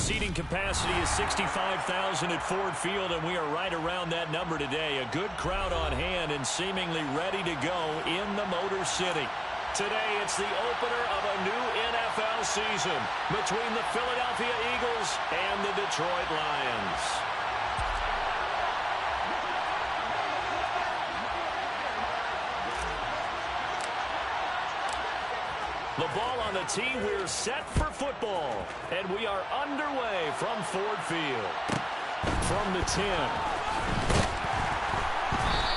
seating capacity is 65,000 at Ford Field, and we are right around that number today. A good crowd on hand and seemingly ready to go in the Motor City. Today, it's the opener of a new NFL season between the Philadelphia Eagles and the Detroit Lions. The ball on the tee, we're set for football. And we are underway from Ford Field. From the 10.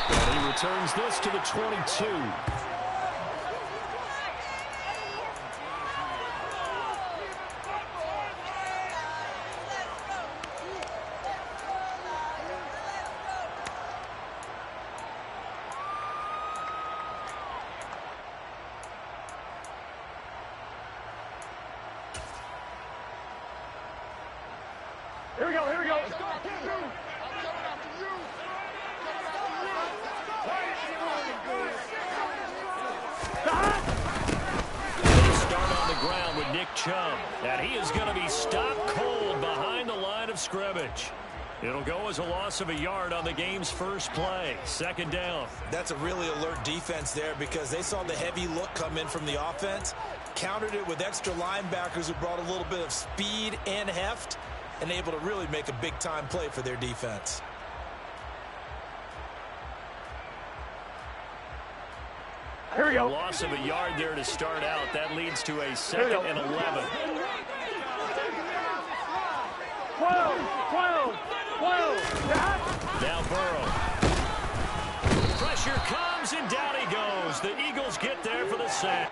And he returns this to the 22. Here we go, here we go. Start on the ground with Nick Chubb. And he is going to be stopped cold behind the line of scrimmage. It'll go as a loss of a yard on the game's first play. Second down. That's a really alert defense there because they saw the heavy look come in from the offense, countered it with extra linebackers who brought a little bit of speed and heft, and able to really make a big-time play for their defense. Here we go. Loss of a yard there to start out. That leads to a 2nd and 11. 12. Now Burrow. Pressure comes, and down he goes. The Eagles get there for the sack.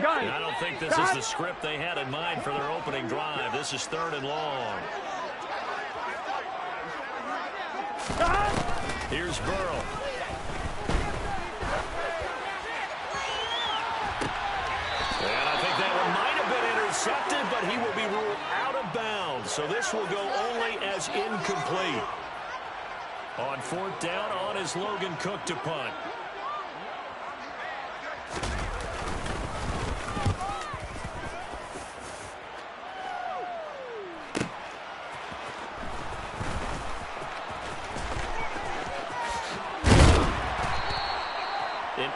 Gun. I don't think this is the script they had in mind for their opening drive. This is 3rd and long. Here's Burrow. And I think that one might have been intercepted, but he will be ruled out of bounds. So this will go only as incomplete. On 4th down, on is Logan Cook to punt.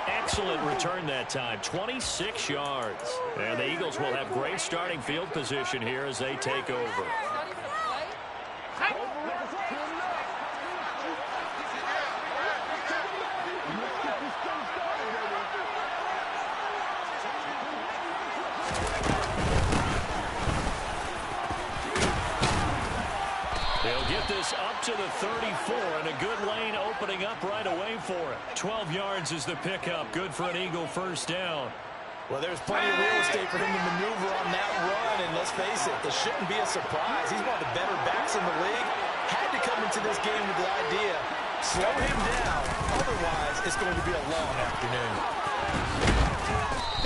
Excellent return that time, 26 yards. And the Eagles will have great starting field position here as they take over. They'll get this up to the 34, and a good lane opening up right away for it. 12 yards is the pickup. Good for an Eagle first down. Well, there's plenty of real estate for him to maneuver on that run, and let's face it, this shouldn't be a surprise. He's one of the better backs in the league. Had to come into this game with the idea, slow him down, otherwise it's going to be a long afternoon.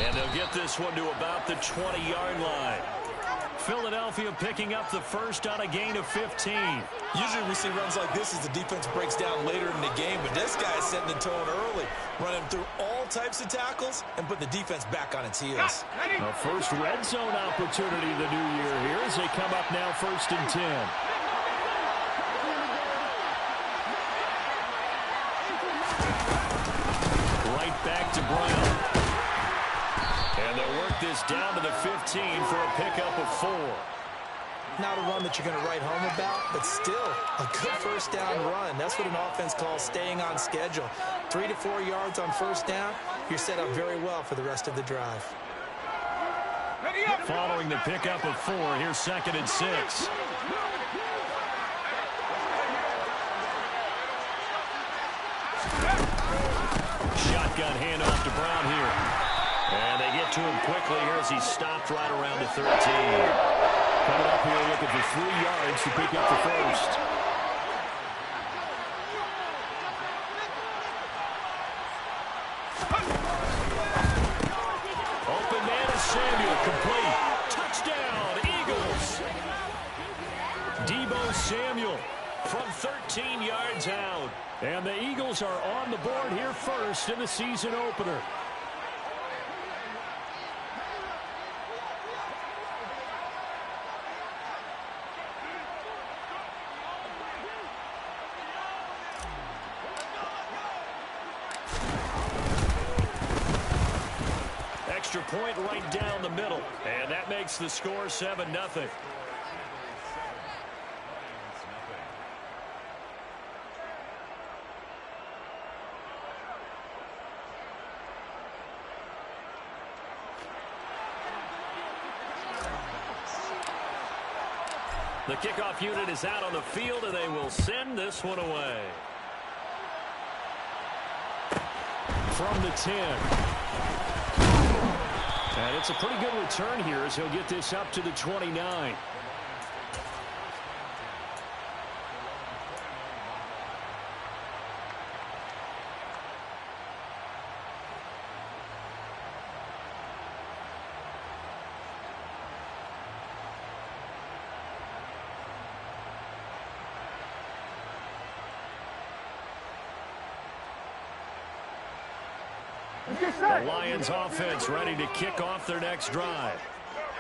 And they'll get this one to about the 20-yard line. Philadelphia picking up the first on a gain of 15. Usually we see runs like this as the defense breaks down later in the game, but this guy is setting the tone early, running through all all types of tackles and put the defense back on its heels. A first red zone opportunity the new year here as they come up now 1st and 10. Right back to Brown. And they'll work this down to the 15 for a pickup of 4. Not a run that you're going to write home about, but still a good first down run. That's what an offense calls staying on schedule. 3 to 4 yards on first down, you're set up very well for the rest of the drive. Following the pickup of 4, here's 2nd and 6. Shotgun handoff to Brown here. And they get to him quickly here as he stopped right around the 13. Coming up here looking for 3 yards to pick up the first. Open man is Samuel, complete. Touchdown, Eagles. Deebo Samuel from 13 yards out. And the Eagles are on the board here first in the season opener. Extra point right down the middle. And that makes the score 7-0. The kickoff unit is out on the field, and they will send this one away. From the 10. And it's a pretty good return here as he'll get this up to the 29. The Lions offense ready to kick off their next drive.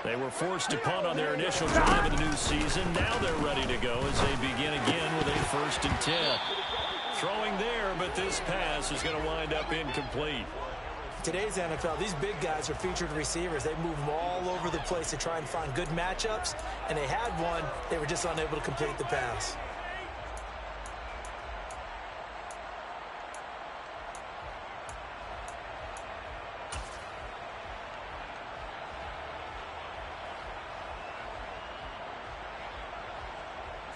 They were forced to punt on their initial drive of the new season. Now they're ready to go as they begin again with a 1st and 10. Throwing there, but this pass is going to wind up incomplete. Today's NFL, these big guys are featured receivers. They move them all over the place to try and find good matchups, and they had one. They were just unable to complete the pass.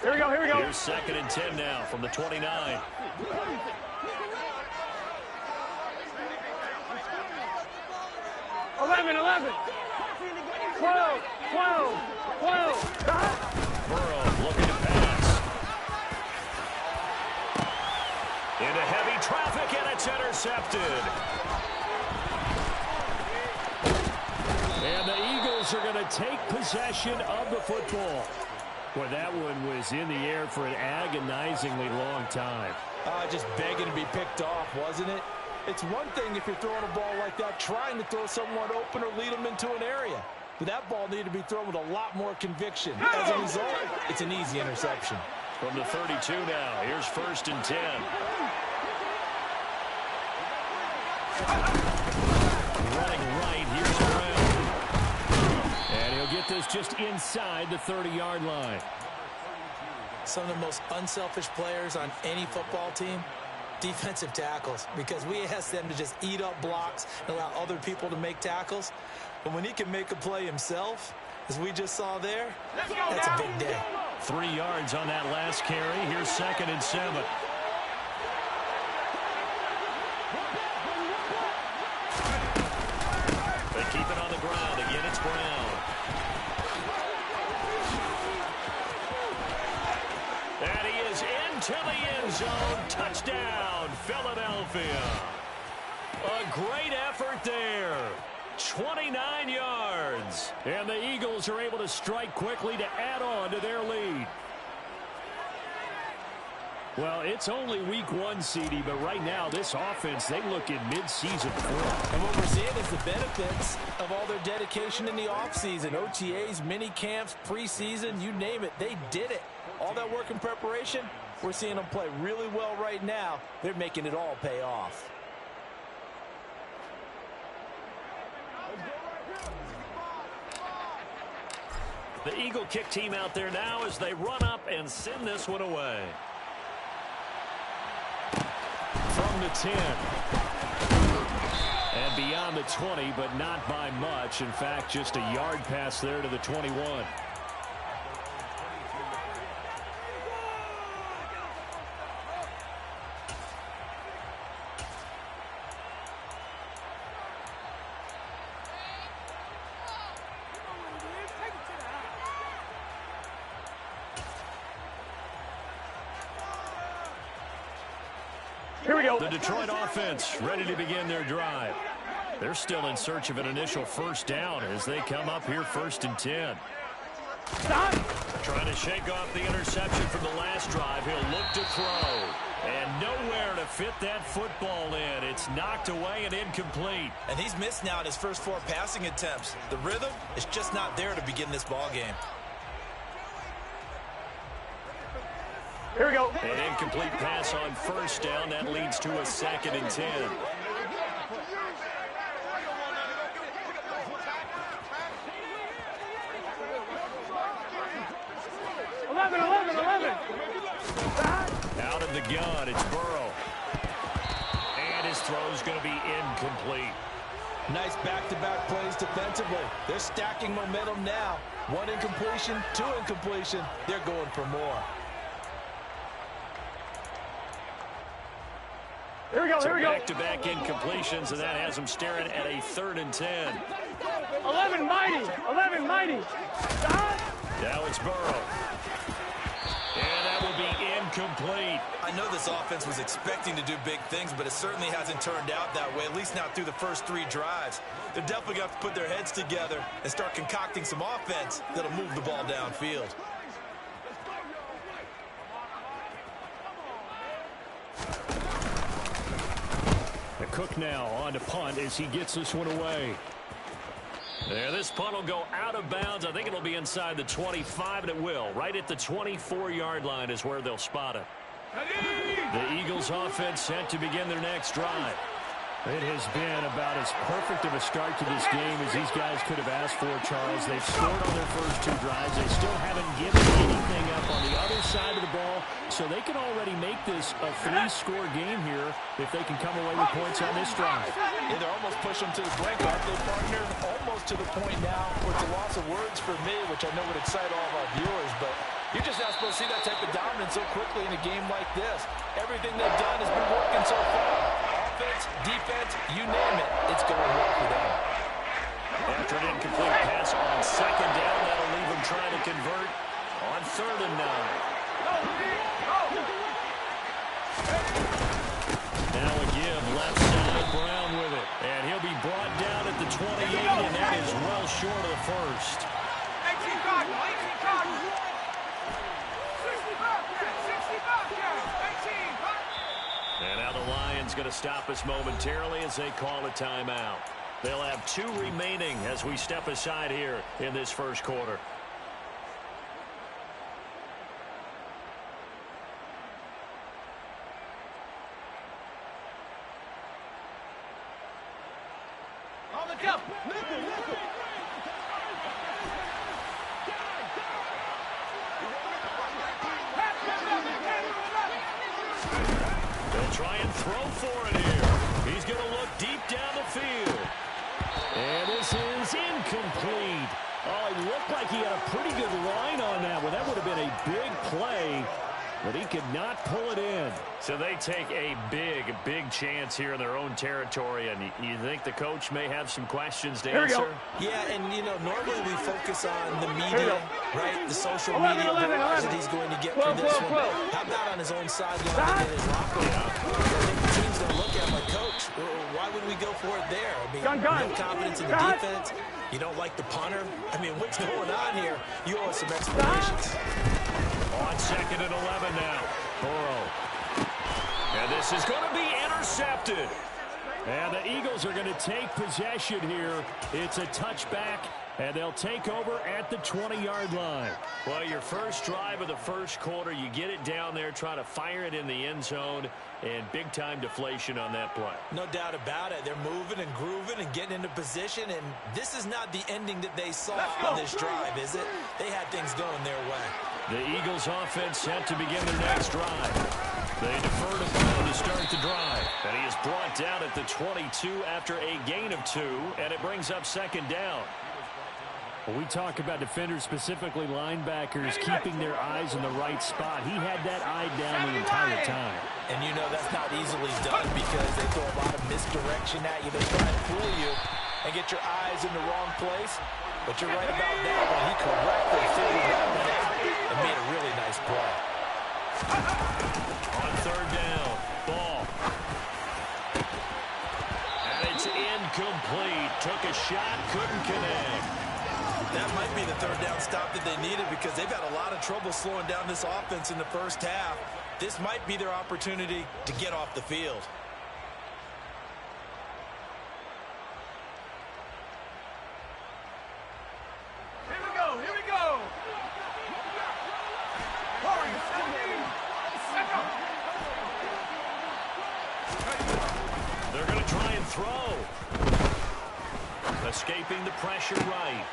Here we go, here we go. Here's 2nd and 10 now from the 29. 11, 12, 12. Burrow looking to pass. Into heavy traffic, and it's intercepted. And the Eagles are going to take possession of the football. Well, that one was in the air for an agonizingly long time. Just begging to be picked off, wasn't it? It's one thing if you're throwing a ball like that, trying to throw someone open or lead them into an area. But that ball needed to be thrown with a lot more conviction. As a result, it's an easy interception. From the 32 now, here's 1st and 10. Running right, here's Brown. And he'll get this just inside the 30-yard line. Some of the most unselfish players on any football team, defensive tackles, because we ask them to just eat up blocks and allow other people to make tackles. But when he can make a play himself, as we just saw there, that's a big day. 3 yards on that last carry. Here's 2nd and 7. They keep it on the ground. Again, it's Brown. And he is into the end zone. Touchdown, Philadelphia. A great effort there. 29 yards. And the Eagles are able to strike quickly to add on to their lead. Well, it's only week 1, CD, but right now this offense, they look in mid-season form. And what we're seeing is the benefits of all their dedication in the offseason. OTAs, mini camps, preseason, you name it, they did it. All that work and preparation, we're seeing them play really well right now. They're making it all pay off. The Eagle kick team out there now as they run up and send this one away. From the 10. And beyond the 20, but not by much. In fact, just a yard pass there to the 21. Here we go. The Detroit offense ready to begin their drive. They're still in search of an initial first down as they come up here 1st and 10. Stop. Trying to shake off the interception from the last drive. He'll look to throw. And nowhere to fit that football in. It's knocked away and incomplete. And he's missed now in his first 4 passing attempts. The rhythm is just not there to begin this ball game. Here we go. An incomplete pass on first down. That leads to a 2nd and 10. 11. Out of the gun, it's Burrow. And his throw's going to be incomplete. Nice back-to-back plays defensively. They're stacking momentum now. 1 incompletion, 2 incompletion. They're going for more. Here we go. Back-to-back incompletions, and that has them staring at a 3rd and 10. 11 mighty. Stop. Now it's Burrow. And that will be incomplete. I know this offense was expecting to do big things, but it certainly hasn't turned out that way, at least not through the first 3 drives. They're definitely going to have to put their heads together and start concocting some offense that'll move the ball downfield. Cook now on to punt as he gets this one away. There, this punt will go out of bounds. I think it'll be inside the 25, and it will. Right at the 24-yard line is where they'll spot it. The Eagles offense set to begin their next drive. It has been about as perfect of a start to this game as these guys could have asked for, Charles. They've scored on their first 2 drives. They still haven't given anything up on the other side of the ball, so they can already make this a 3-score game here if they can come away with points on this drive. Yeah, they're almost pushing them to the brink, aren't they, partner? Almost to the point now where it's a loss of words for me, which I know would excite all of our viewers, but you're just not supposed to see that type of dominance so quickly in a game like this. Everything they've done has been working so far. Offense, defense, you name it, it's going well for them. After an incomplete pass on 2nd down, that'll leave them trying to convert on 3rd and 9. Now a give left side, Brown with it. And he'll be brought down at the 28, and that is well short of the first. And now the Lions going to stop us momentarily as they call a timeout. They'll have 2 remaining as we step aside here in this first quarter. On the jump. They'll try and throw for it here. He's going to look deep down the field. And this is incomplete. Oh, it looked like he had a pretty good line on that one. That would have been a big play, but he could not pull it in. So they take a big chance here in their own territory, and you think the coach may have some questions to answer? Yeah, and, you know, normally we focus on the media, right, the social media, the rise that he's going to get for this one. How about on his own sideline and in his locker room? I think the team's going to look at him like, Coach, why would we go for it there? I mean, no confidence in the defense. You don't like the punter. I mean, what's going on here? You owe us some explanations. On 2nd and 11 now. Burrow This is going to be intercepted. And the Eagles are going to take possession here. It's a touchback, and they'll take over at the 20-yard line. Well, your first drive of the first quarter, you get it down there, try to fire it in the end zone, and big-time deflation on that play. No doubt about it. They're moving and grooving and getting into position, and this is not the ending that they saw on this drive, is it? They had things going their way. The Eagles offense set to begin their next drive. They defer to Brown to start the drive. And he is brought down at the 22 after a gain of 2, and it brings up second down. Well, we talk about defenders, specifically linebackers, keeping their eyes in the right spot. He had that eye down the entire time. And you know that's not easily done because they throw a lot of misdirection at you. They try to fool you and get your eyes in the wrong place. But you're right about that one. He correctly figured that one out and made a really nice play. On third down, ball. And it's incomplete. Took a shot, couldn't connect. That might be the third down stop that they needed because they've had a lot of trouble slowing down this offense in the first half. This might be their opportunity to get off the field. Here we go, here we go. They're going to try and throw. Escaping the pressure right.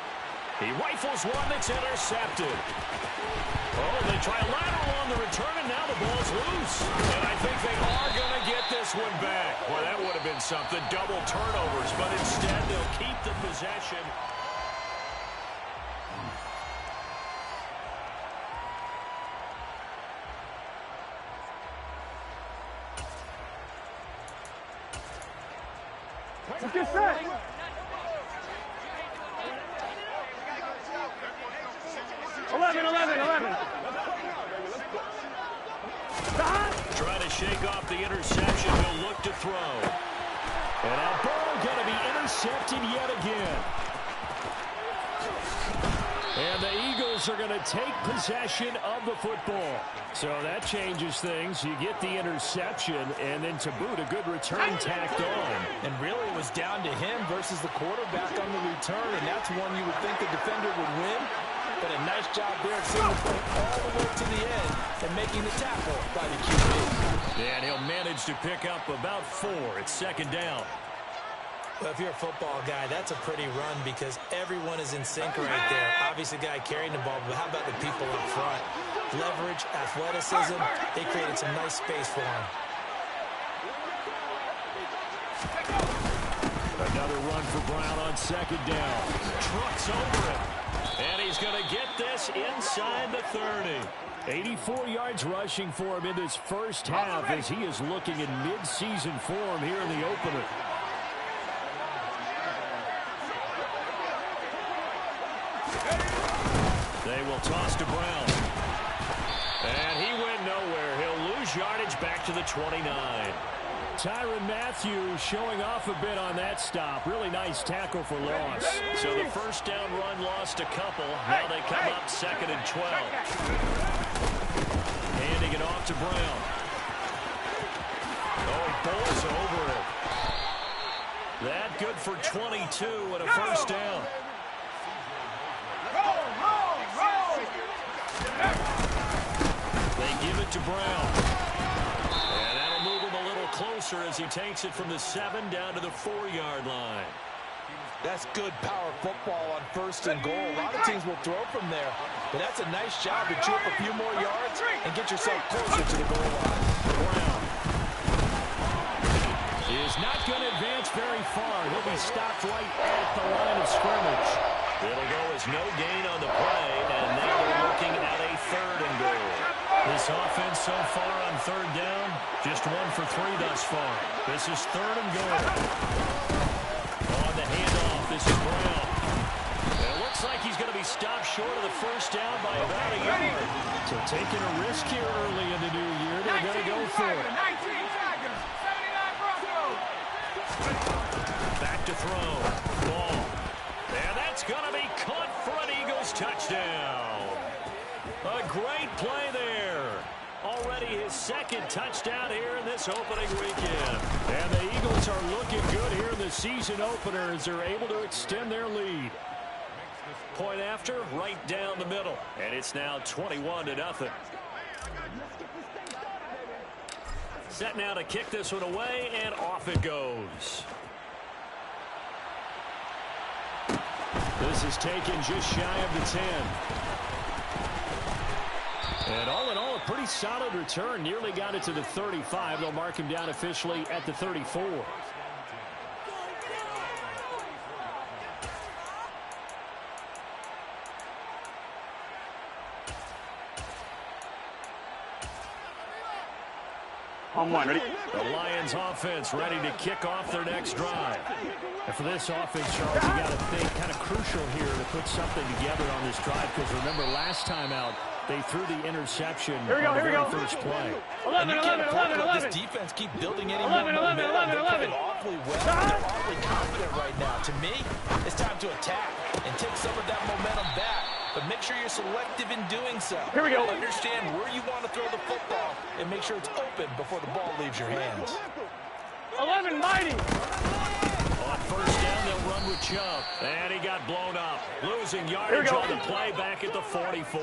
He rifles one that's intercepted. Oh, they try a lateral on the return, and now the ball's loose. And I think they are going to get this one back. Well, that would have been something. Double turnovers, but instead they'll keep the possession. Let's get set. Trying to shake off the interception. He'll look to throw. And that ball going to be intercepted yet again. And the Eagles are going to take possession of the football. So that changes things. You get the interception, and then to boot, a good return tacked on. And really it was down to him versus the quarterback on the return, and that's one you would think the defender would win. But a nice job there at seeing the play all the way to the end and making the tackle by the QB. And he'll manage to pick up about 4. It's second down. Well, if you're a football guy, that's a pretty run because everyone is in sync right there. Obviously, the guy carrying the ball, but how about the people up front? Leverage, athleticism, they created some nice space for him. Another run for Brown on second down. Trucks over it. And he's going to get this inside the 30. 84 yards rushing for him in this first half as he is looking in mid-season form here in the opener. They will toss to Brown. And he went nowhere. He'll lose yardage back to the 29. Tyrann Mathieu showing off a bit on that stop. Really nice tackle for loss. So the first down run lost a couple. Now they come up second and 12. Handing it off to Brown. Oh, he bowls over it. That good for 22 and a first down. They give it to Brown. And that'll move him a little closer as he takes it from the 7 down to the 4-yard line. That's good power football on first and goal. A lot of teams will throw from there, but that's a nice job to chew up a few more yards and get yourself closer to the goal line. Brown is not going to advance very far. He'll be stopped right at the line of scrimmage. It'll go as no gain on the play, and now they're looking at a 3rd and goal. This offense so far on 3rd down, just 1 for 3 thus far. This is 3rd and goal. On the handoff, this is Brown. And it looks like he's going to be stopped short of the first down by about a yard. So taking a risk here early in the new year, they're going to go for it. Back to throw. Ball. And that's going to be caught for an Eagles touchdown. A great play there. Already already his second touchdown here in this opening weekend. And the Eagles are looking good here in the season opener as they're able to extend their lead. Point after, right down the middle. And it's now 21-0. Set now to kick this one away, and off it goes. This is taken just shy of the 10. And all in all, a pretty solid return. Nearly got it to the 35. They'll mark him down officially at the 34. On one, ready? The Lions offense ready to kick off their next drive. And for this offense, Charles, you got to think kind of crucial here to put something together on this drive, because remember last time out, they threw the interception on the very first play. 11. This defense keep building any more momentum. They're playing awfully well. They're awfully confident right now. To me, it's time to attack and take some of that momentum back. But make sure you're selective in doing so. Here we go. Understand where you want to throw the football and make sure it's open before the ball leaves your hands. 11, mighty. On first down, they'll run with Chubb. And he got blown up. Losing yardage on the play back at the 44.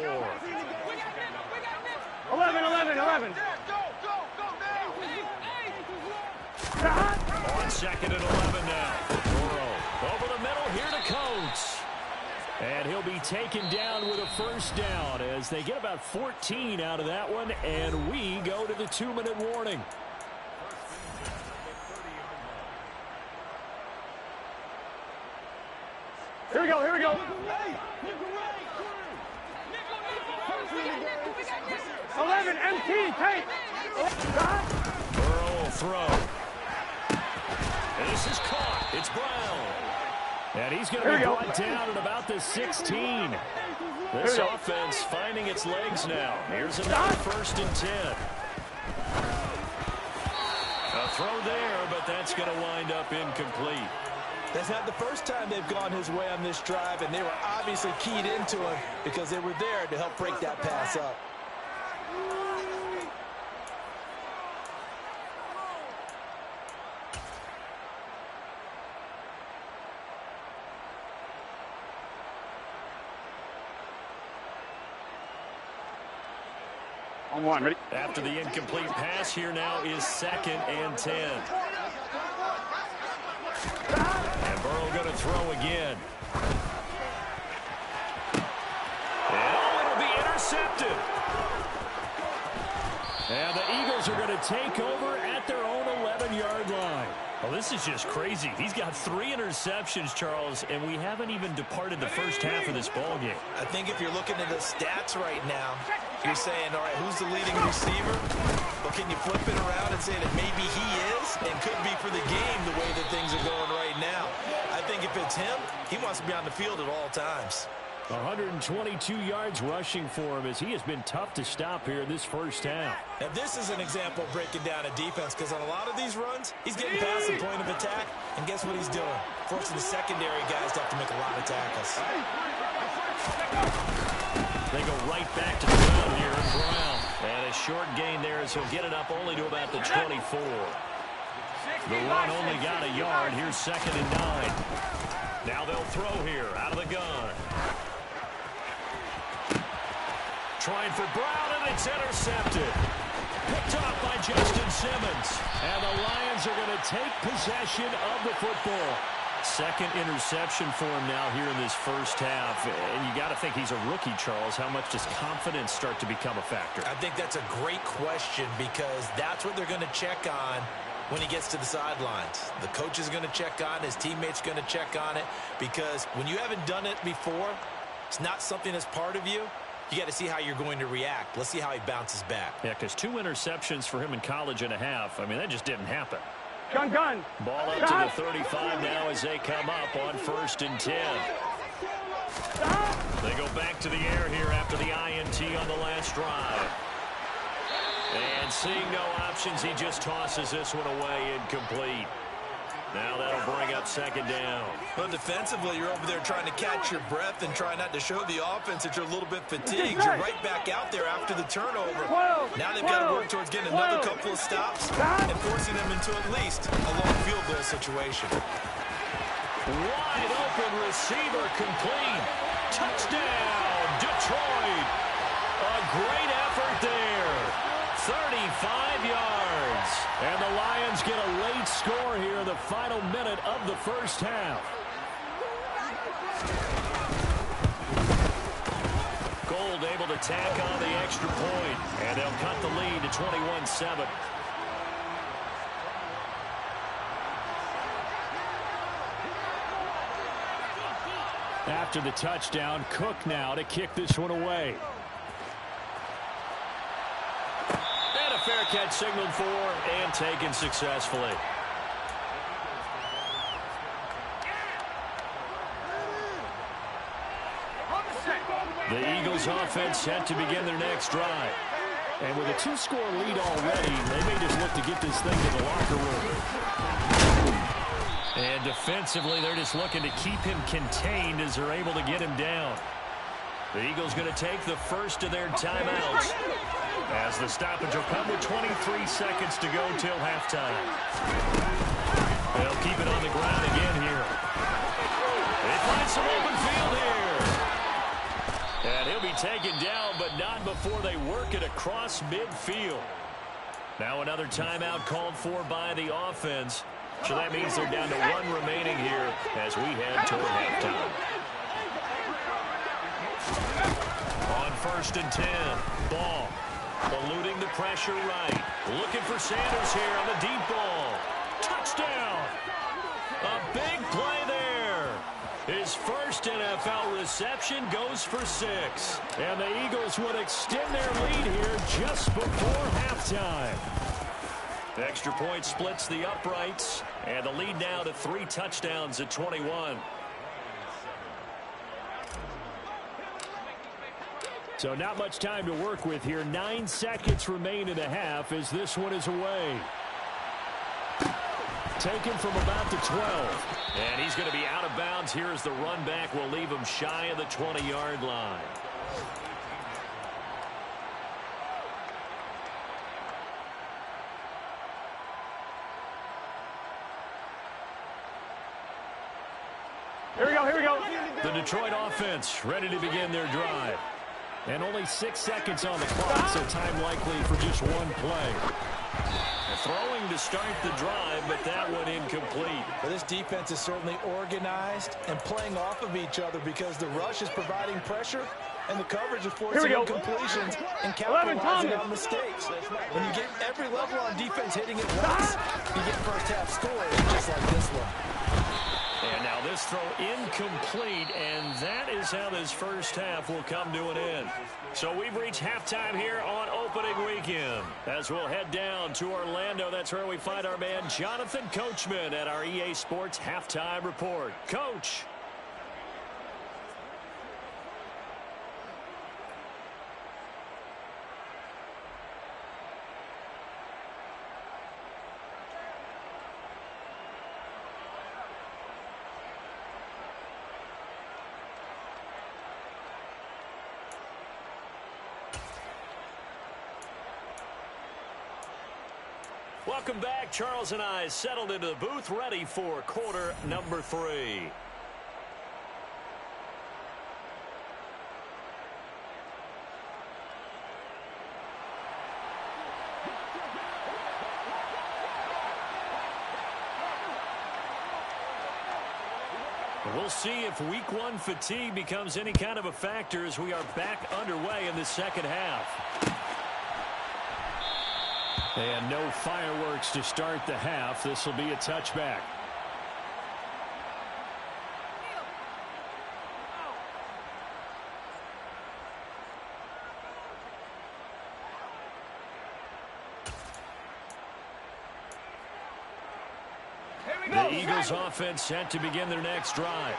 11. On second and 11 now. Burrow over the middle, here to Coates. And he'll be taken down with a first down as they get about 14 out of that one, and we go to the 2-minute warning. Here we go. 11, MT, take. Burrow will throw. And this is caught. It's Brown. And he's going to be brought down at about the 16. This offense finding its legs now. Here's another first and 10. A throw there, but that's going to wind up incomplete. That's not the first time they've gone his way on this drive, and they were obviously keyed into him because they were there to help break that pass up. On one, ready? After the incomplete pass, here now is 2nd and 10. And Burrow going to throw again. And it'll be intercepted. And the Eagles are going to take over at their own 11-yard line. Well, this is just crazy. He's got 3 interceptions, Charles, and we haven't even departed the first half of this ballgame. I think if you're looking at the stats right now, you're saying, all right, who's the leading receiver? Well, can you flip it around and say that maybe he is and could be for the game the way that things are going right now? I think if it's him, he wants to be on the field at all times. 122 yards rushing for him as he has been tough to stop here in this first half. Now, this is an example of breaking down a defense, because on a lot of these runs, he's getting past the point of attack, and guess what he's doing? Forcing the secondary guys to have to make a lot of tackles. They go right back to the ground here in Brown. And a short gain there as he'll get it up only to about the 24. The run only got a yard. Here's 2nd and 9. Now they'll throw here out of the gun. Trying for Brown, and it's intercepted. Picked off by Justin Simmons. And the Lions are going to take possession of the football. 2nd interception for him now here in this first half. And you got to think he's a rookie, Charles. How much does confidence start to become a factor? I think that's a great question, because that's what they're going to check on when he gets to the sidelines. The coach is going to check on it. His teammates going to check on it, because when you haven't done it before, it's not something that's part of you. You got to see how you're going to react. Let's see how he bounces back. Yeah, because 2 interceptions for him in college and a half. I mean, that just didn't happen. Gun. Ball up to the 35 now as they come up on 1st and 10. They go back to the air here after the INT on the last drive. And seeing no options, he just tosses this one away incomplete. Now that'll bring up second down. But defensively, you're over there trying to catch your breath and try not to show the offense that you're a little bit fatigued. You're right back out there after the turnover. Now they've got to work towards getting another couple of stops and forcing them into at least a long field goal situation. Wide open receiver complete. Touchdown, Detroit. A great effort there. 35 yards. And the Lions get a late score here in the final minute of the first half. Gold able to tack on the extra point. And they'll cut the lead to 21-7. After the touchdown, Cook now to kick this one away. And a fair catch signaled for and taken successfully. The Eagles offense set to begin their next drive. And with a 2-score lead already, they may just look to get this thing to the locker room. And defensively, they're just looking to keep him contained as they're able to get him down. The Eagles going to take the first of their timeouts as the stoppage will come with 23 seconds to go till halftime. They'll keep it on the ground again here. They find some open field here. And he'll be taken down, but not before they work it across midfield. Now another timeout called for by the offense. So that means they're down to 1 remaining here as we head toward halftime. On 1st and 10, Ball eluding the pressure right. Looking for Sanders here on the deep ball. Touchdown! A big play there. His first NFL reception goes for 6. And the Eagles would extend their lead here just before halftime. The extra point splits the uprights, and the lead now to 3 touchdowns at 21. So not much time to work with here. 9 seconds remain in the half as this one is away. Taken from about the 12. And he's going to be out of bounds here as the run back will leave him shy of the 20-yard line. Here we go. The Detroit offense ready to begin their drive. And only 6 seconds on the clock, so time likely for just one play. Throwing to start the drive, but that one incomplete. Well, this defense is certainly organized and playing off of each other because the rush is providing pressure and the coverage is forcing incompletions and capitalizing on mistakes. When you get every level on defense hitting it once, you get first half scores just like this one. And now this throw incomplete, and that is how this first half will come to an end. So we've reached halftime here on opening weekend. As we'll head down to Orlando, that's where we find our man Jonathan Coachman at our EA Sports Halftime Report. Coach. Welcome back. Charles and I settled into the booth, ready for quarter number 3. We'll see if week 1 fatigue becomes any kind of a factor as we are back underway in the second half. And no fireworks to start the half. This will be a touchback. The Eagles offense set to begin their next drive.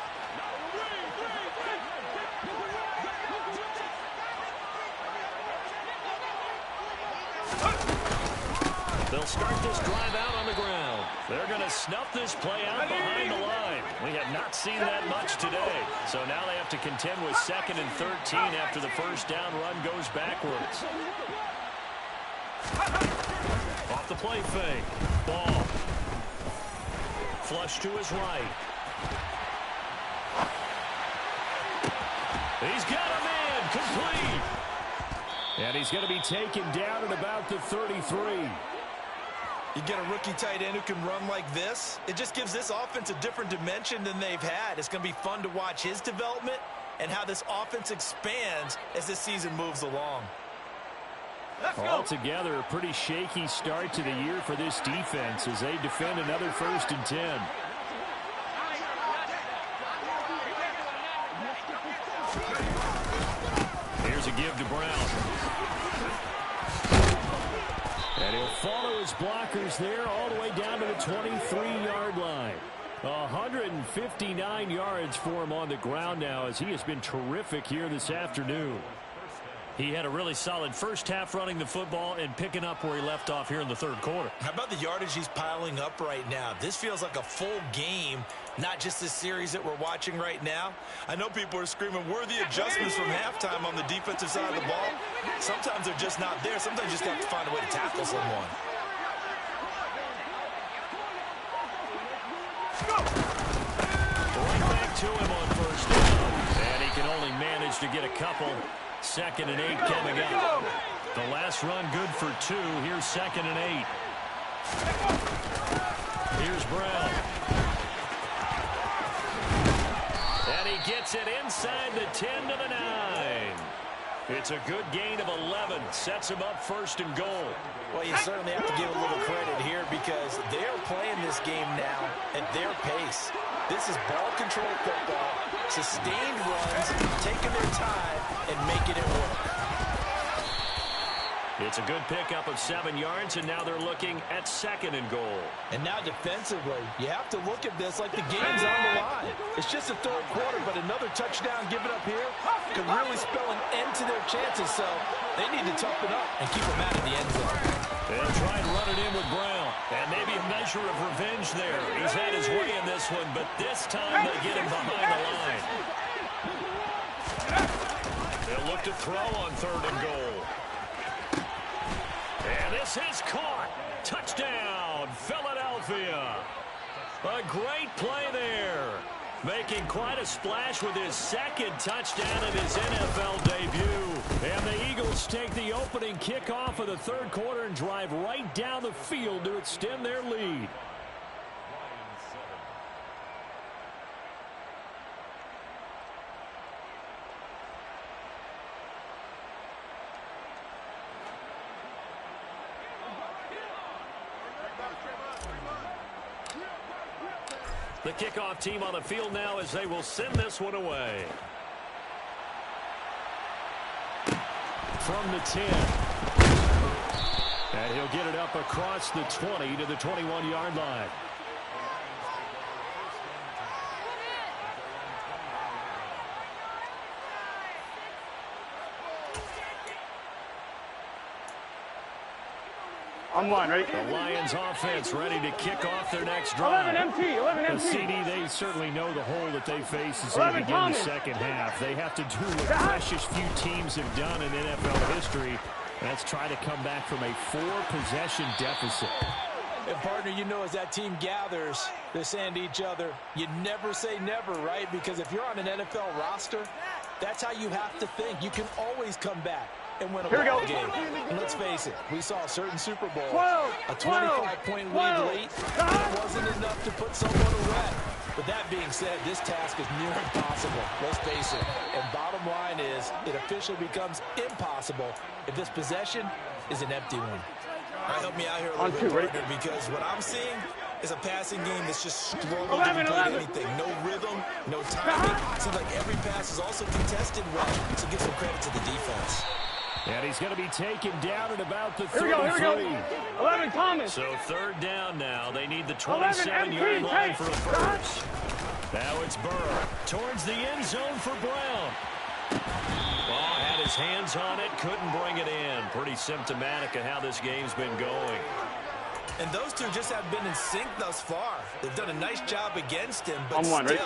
They'll start this drive out on the ground. They're going to snuff this play out behind the line. We have not seen that much today. So now they have to contend with 2nd and 13 after the first down run goes backwards. Off the play fake. Ball. Flush to his right. He's got a man. Complete. And he's going to be taken down at about the 33. You get a rookie tight end who can run like this, it just gives this offense a different dimension than they've had. It's going to be fun to watch his development and how this offense expands as this season moves along. Altogether, a pretty shaky start to the year for this defense as they defend another 1st and 10. Here's a give to Brown. And he'll follow his blockers there all the way down to the 23-yard line. 159 yards for him on the ground now as he has been terrific here this afternoon. He had a really solid first half running the football and picking up where he left off here in the 3rd quarter. How about the yardage he's piling up right now? This feels like a full game, not just this series that we're watching right now. I know people are screaming, where are the adjustments from halftime on the defensive side of the ball? Sometimes they're just not there. Sometimes you just have to find a way to tackle someone. Right back to him on first down. And he can only manage to get a couple. 2nd and 8 coming up. The last run good for 2. Here's 2nd and 8. Here's Brown. And he gets it inside the 10 to the 9. It's a good gain of 11. Sets him up 1st and goal. Well, you certainly have to give a little credit here because they're playing this game now at their pace. This is ball control football, sustained runs, taking their time, and making it work. It's a good pickup of 7 yards, and now they're looking at 2nd and goal. And now defensively, you have to look at this like the game's on the line. It's just the 3rd quarter, but another touchdown given up here could really spell an end to their chances, so they need to toughen up and keep them out of the end zone. They'll try and run it in with Brown. And maybe a measure of revenge there. He's had his way in this one, but this time they get him behind the line. They'll look to throw on 3rd and goal. And this is caught. Touchdown, Philadelphia. A great play there. Making quite a splash with his 2nd touchdown of his NFL debut. And the Eagles take the opening kickoff of the 3rd quarter and drive right down the field to extend their lead. The kickoff team on the field now as they will send this one away. From the 10. And he'll get it up across the 20 to the 21-yard line. On one, right? The Lions offense ready to kick off their next drive. 11 MT, 11 The MT. CD, they certainly know the hole that they face as they begin the 2nd half. They have to do what precious few teams have done in NFL history. That's try to come back from a 4-possession deficit. And, partner, you know as that team gathers, they're saying to each other, you never say never, right? Because if you're on an NFL roster, that's how you have to think. You can always come back and win a ball game. And let's face it, we saw a certain Super Bowl, a 25-point lead late, and it wasn't enough to put someone to rest. But that being said, this task is near impossible. Let's face it. And bottom line is, it officially becomes impossible if this possession is an empty one. All right, help me out here a little bit, partner, because what I'm seeing is a passing game that's just struggling to complete anything. No rhythm, no timing. Seems like every pass is also contested well, so give some credit to the defense. And he's going to be taken down at about the 33. Here we go. 11 Thomas. So 3rd down now. They need the 27-yard line for a first. Now it's Burr towards the end zone for Brown. Ball had his hands on it, couldn't bring it in. Pretty symptomatic of how this game's been going. And those two just have been in sync thus far. They've done a nice job against him, but On one, still,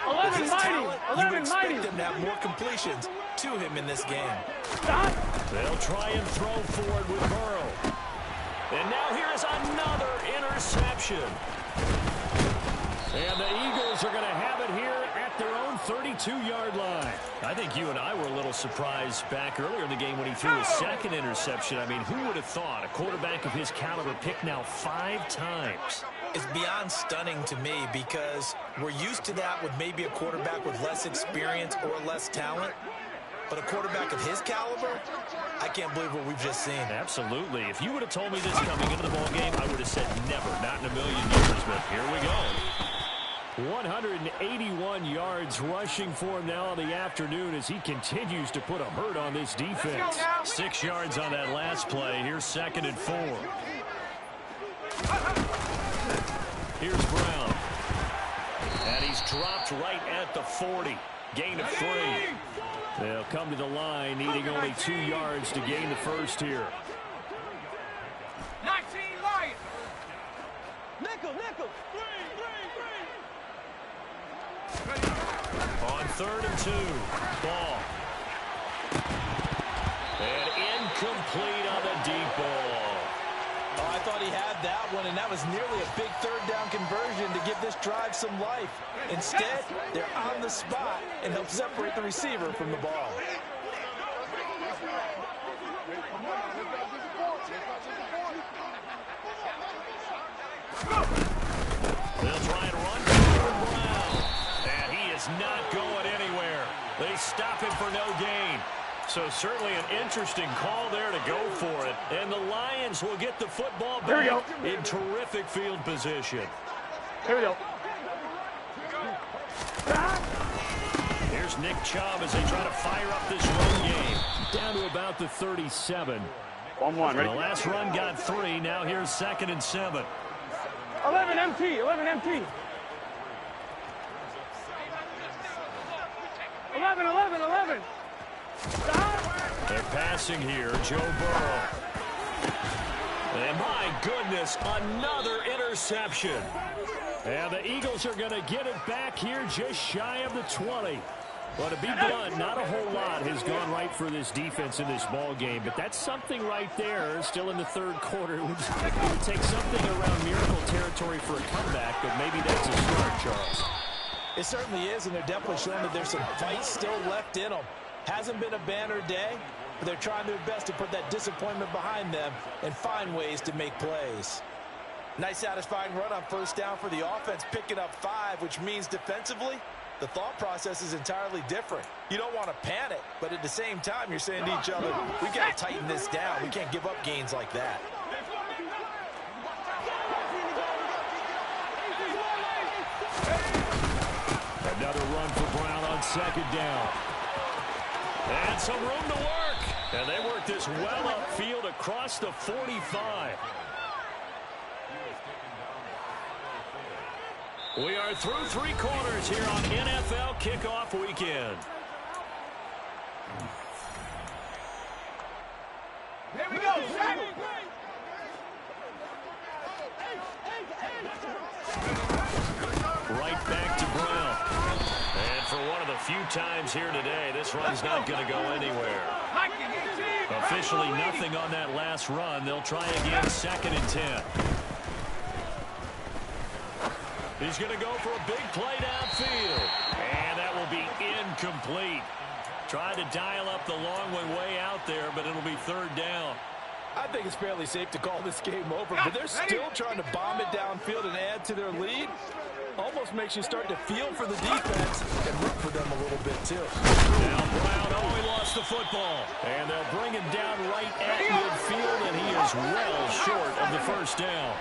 right? with his talent, you would expect 11 them to have more completions to him in this game. Stop. They'll try and throw forward with Burrow. And now here is another interception. And the Eagles are going to have it here at their own 32-yard line. I think you and I were a little surprised back earlier in the game when he threw his second interception. I mean, who would have thought a quarterback of his caliber picked now 5 times? It's beyond stunning to me because we're used to that with maybe a quarterback with less experience or less talent. But a quarterback of his caliber, I can't believe what we've just seen. Absolutely. If you would have told me this coming into the ballgame, I would have said never, not in a million years. But here we go. 181 yards rushing for him now in the afternoon as he continues to put a hurt on this defense. 6 yards on that last play. Here's 2nd and 4. Here's Brown. And he's dropped right at the 40. Gain of 3. They'll come to the line, needing only 2 yards to gain the first here. 19 Lions. Nickel. On 3rd and 2. Ball. And incomplete on the deep ball. Oh, I thought he had that one, and that was nearly a big 3rd down conversion to give this drive some life. Instead, they're on the spot and help separate the receiver from the ball. They'll try and run for Brown. And he is not going anywhere. They stop him for no gain. So certainly an interesting call there to go for it. And the Lions will get the football back in terrific field position. Here we go. Here's Nick Chubb as they try to fire up this run game. Down to about the 37. 1-1, ready? The last run got 3. Now here's 2nd and 7. 11 MT. 11. 11. Stop. They're passing here. Joe Burrow. And my goodness, another interception. And the Eagles are going to get it back here just shy of the 20. Well, to be blunt, not a whole lot has gone right for this defense in this ball game, but that's something right there. Still in the 3rd quarter. It would take something around miracle territory for a comeback, but maybe that's a start, Charles. It certainly is, and they're definitely showing that there's some fight still left in them. Hasn't been a banner day, but they're trying their best to put that disappointment behind them and find ways to make plays. Nice satisfying run on 1st down for the offense, picking up 5, which means defensively, the thought process is entirely different. You don't want to panic, but at the same time, you're saying to each other, we got to tighten this down. We can't give up gains like that. Another run for Brown on 2nd down. And some room to work. And they work this well upfield across the 45. We are through 3 quarters here on NFL Kickoff Weekend. Here we go. Right back to Brown. And for one of the few times here today, this run's not going to go anywhere. Officially nothing on that last run. They'll try again, 2nd and 10. He's going to go for a big play downfield. And that will be incomplete. Tried to dial up the long one way out there, but it'll be 3rd down. I think it's fairly safe to call this game over, but they're still trying to bomb it downfield and add to their lead. Almost makes you start to feel for the defense and root for them a little bit, too. Now Brown, he lost the football. And they'll bring him down right at midfield, and he is well short of the 1st down.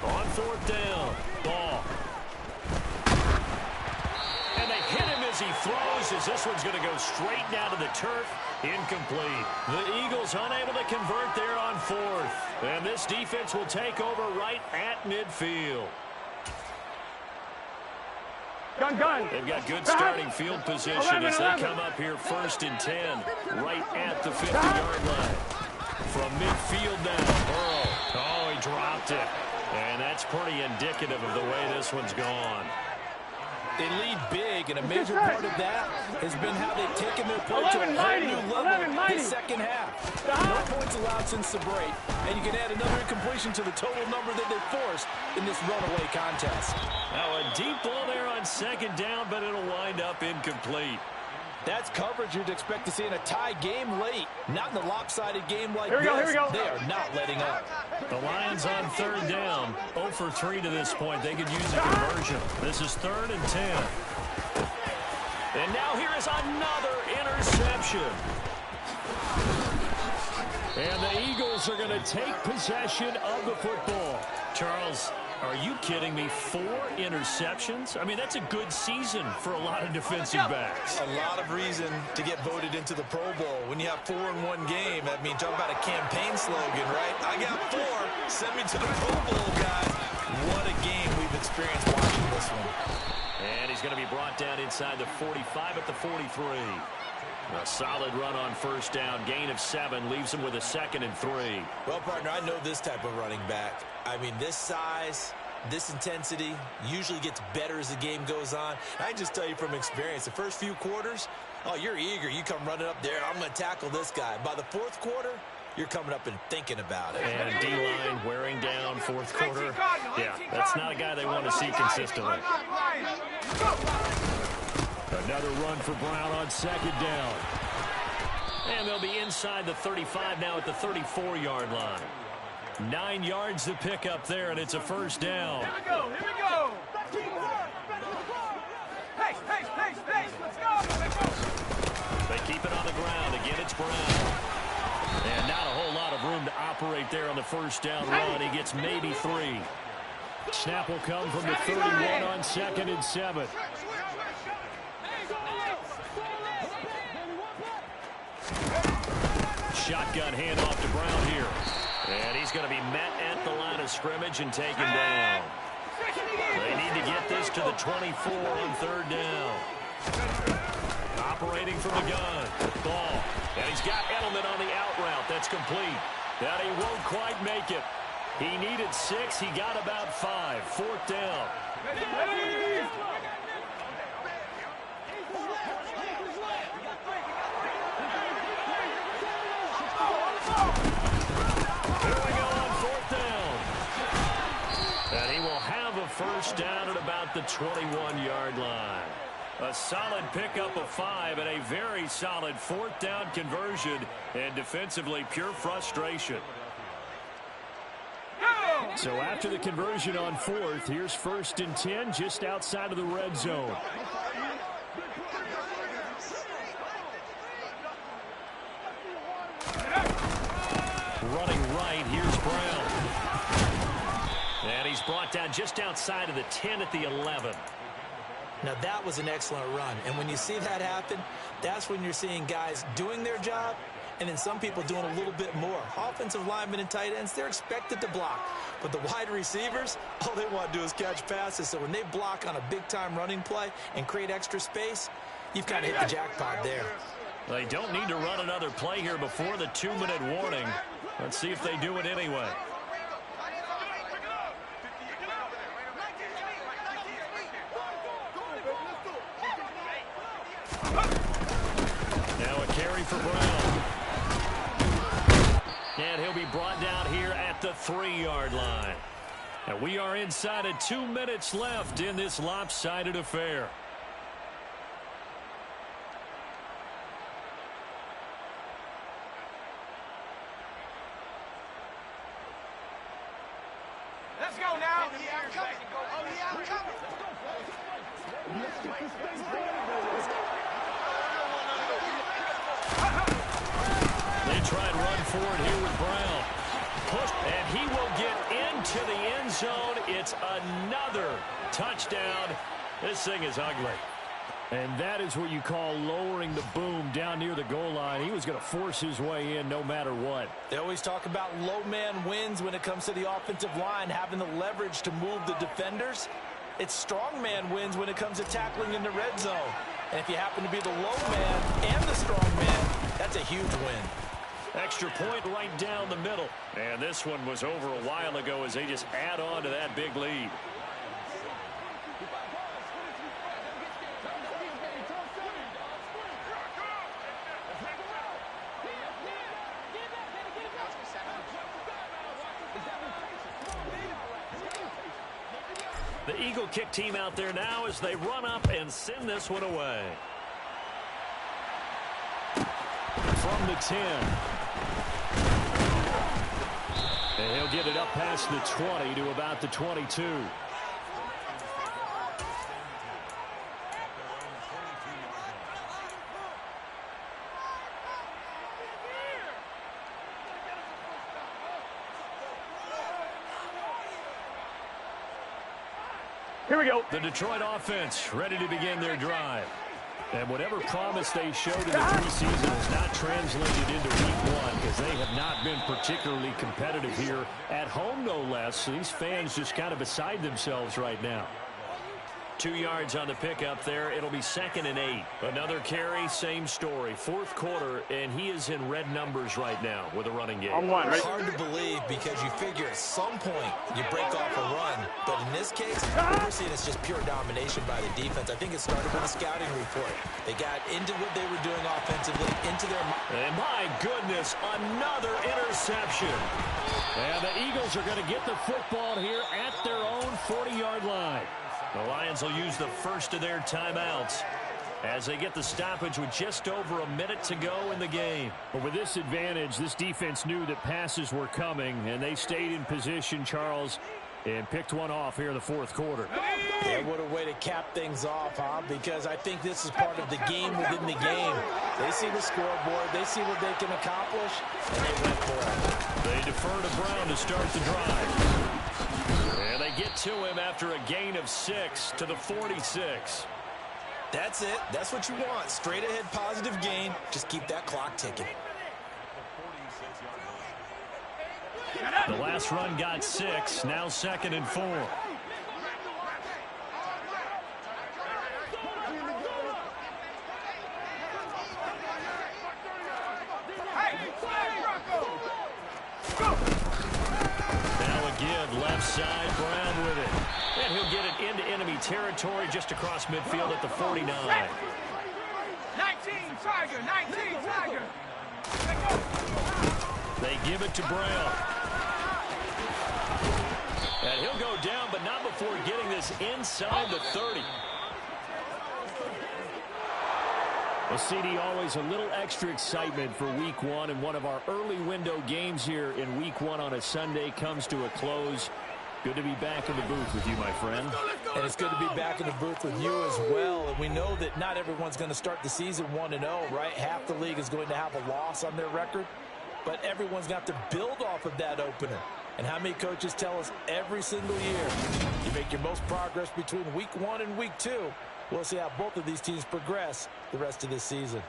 On 4th down, ball. And they hit him as he throws, as this one's going to go straight down to the turf. Incomplete. The Eagles unable to convert there on 4th. And this defense will take over right at midfield. Gun. They've got good starting field position as they come up here 1st and 10, right at the 50-yard line. From midfield now, Burrow. Oh, he dropped it. And that's pretty indicative of the way this one's gone. They lead big, and a major part of that has been how they've taken their play to a whole new level this second half. No points allowed since the break, and you can add another incompletion to the total number that they forced in this runaway contest. Now a deep ball there on 2nd down, but it'll wind up incomplete. That's coverage you'd expect to see in a tie game late. Not in a lopsided game like this. Here we go. They are not letting up. The Lions on 3rd down. 0 for 3 to this point. They could use a conversion. This is 3rd and 10. And now here is another interception. And the Eagles are going to take possession of the football. Charles, are you kidding me? 4 interceptions? I mean, that's a good season for a lot of defensive backs. A lot of reason to get voted into the Pro Bowl. When you have 4 in one game, I mean, talk about a campaign slogan, right? I got 4. Send me to the Pro Bowl, guys. What a game we've experienced watching this one. And he's going to be brought down inside the 45 at the 43. A solid run on 1st down. Gain of 7 leaves him with a 2nd and 3. Well, partner, I know this type of running back. I mean, this size, this intensity usually gets better as the game goes on. I can just tell you from experience, the first few quarters, oh, you're eager. You come running up there, I'm going to tackle this guy. By the 4th quarter, you're coming up and thinking about it. And D-line wearing down 4th quarter. Yeah, that's not a guy they want to see consistently. Another run for Brown on 2nd down. And they'll be inside the 35 now at the 34-yard line. 9 yards to pick up there, and it's a 1st down. Here we go. Hey, let's go. They keep it on the ground. Again, it's Brown. And not a whole lot of room to operate there on the 1st down run. He gets maybe 3. Snap will come from the 31 on 2nd and 7. Shotgun handoff to Brown here. And he's going to be met at the line of scrimmage and taken down. They need to get this to the 24 on 3rd down. Operating from the gun. Ball. And he's got Edelman on the out route. That's complete. That he won't quite make it. He needed 6. He got about 5. 4th down. Here we go on 4th down. And he will have a 1st down at about the 21-yard line. A solid pickup of 5 and a very solid 4th down conversion. And defensively, pure frustration. So after the conversion on 4th, here's 1st and 10 just outside of the red zone. Running right, here's Brown. And he's brought down just outside of the 10 at the 11. Now, that was an excellent run. And when you see that happen, that's when you're seeing guys doing their job and then some people doing a little bit more. Offensive linemen and tight ends, they're expected to block. But the wide receivers, all they want to do is catch passes. So when they block on a big-time running play and create extra space, you've kind of hit the jackpot there. They don't need to run another play here before the 2-minute warning. Let's see if they do it anyway. Now a carry for Brown. And he'll be brought down here at the 3-yard line. And we are inside of 2 minutes left in this lopsided affair. Let's go now. They try and run forward here with Brown. Push, and he will get into the end zone. It's another touchdown. This thing is ugly. And that is what you call lowering the boom down near the goal line. He was going to force his way in no matter what. They always talk about low man wins when it comes to the offensive line, having the leverage to move the defenders. It's strongman wins when it comes to tackling in the red zone. And if you happen to be the low man and the strong man, that's a huge win. Extra point right down the middle. And this one was over a while ago as they just add on to that big lead. The Eagle kick team out there now as they run up and send this one away. From the 10. And he'll get it up past the 20 to about the 22. Here we go. The Detroit offense ready to begin their drive. And whatever promise they showed in the preseason has not translated into week one because they have not been particularly competitive here at home, no less. So these fans just kind of beside themselves right now. 2 yards on the pickup there. It'll be 2nd and 8. Another carry, same story. Fourth quarter, and he is in red numbers right now with a running game. It's hard to believe because you figure at some point you break off a run. But in this case, we're seeing it's just pure domination by the defense. I think it started with a scouting report. They got into what they were doing offensively, into their... And my goodness, another interception. And the Eagles are going to get the football here at their own 40-yard line. The Lions will use the first of their timeouts as they get the stoppage with just over a minute to go in the game. But with this advantage, this defense knew that passes were coming, and they stayed in position, Charles, and picked one off here in the fourth quarter. Yeah, what a way to cap things off, huh? Because I think this is part of the game within the game. They see the scoreboard, they see what they can accomplish, and they went for it. They defer to Brown to start the drive. And they get to him after a gain of 6 to the 46. That's it. That's what you want. Straight ahead positive gain. Just keep that clock ticking. The last run got 6. Now 2nd and 4. Left side, Brown with it. And he'll get it into enemy territory just across midfield at the 49. 19, Tiger, 19, Tiger. They give it to Brown. And he'll go down, but not before getting this inside the 30. Well, CD, always a little extra excitement for week one, and one of our early window games here in week one on a Sunday comes to a close. Good to be back in the booth with you, my friend. And it's good to be back in the booth with you as well. And we know that not everyone's going to start the season 1-0, right? Half the league is going to have a loss on their record. But everyone's got to build off of that opener. And how many coaches tell us every single year, you make your most progress between week 1 and week 2. We'll see how both of these teams progress the rest of this season.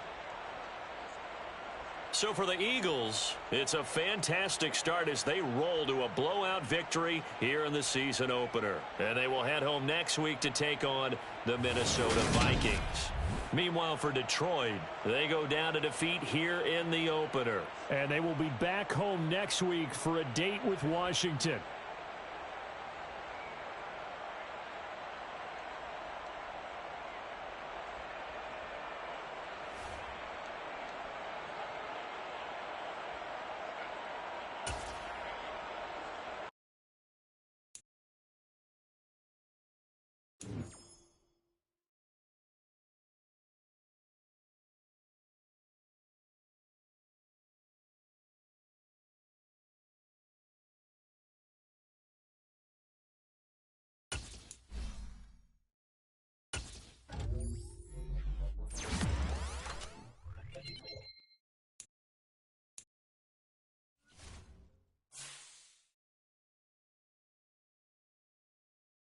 So for the Eagles, it's a fantastic start as they roll to a blowout victory here in the season opener. And they will head home next week to take on the Minnesota Vikings. Meanwhile, for Detroit, they go down to defeat here in the opener. And they will be back home next week for a date with Washington.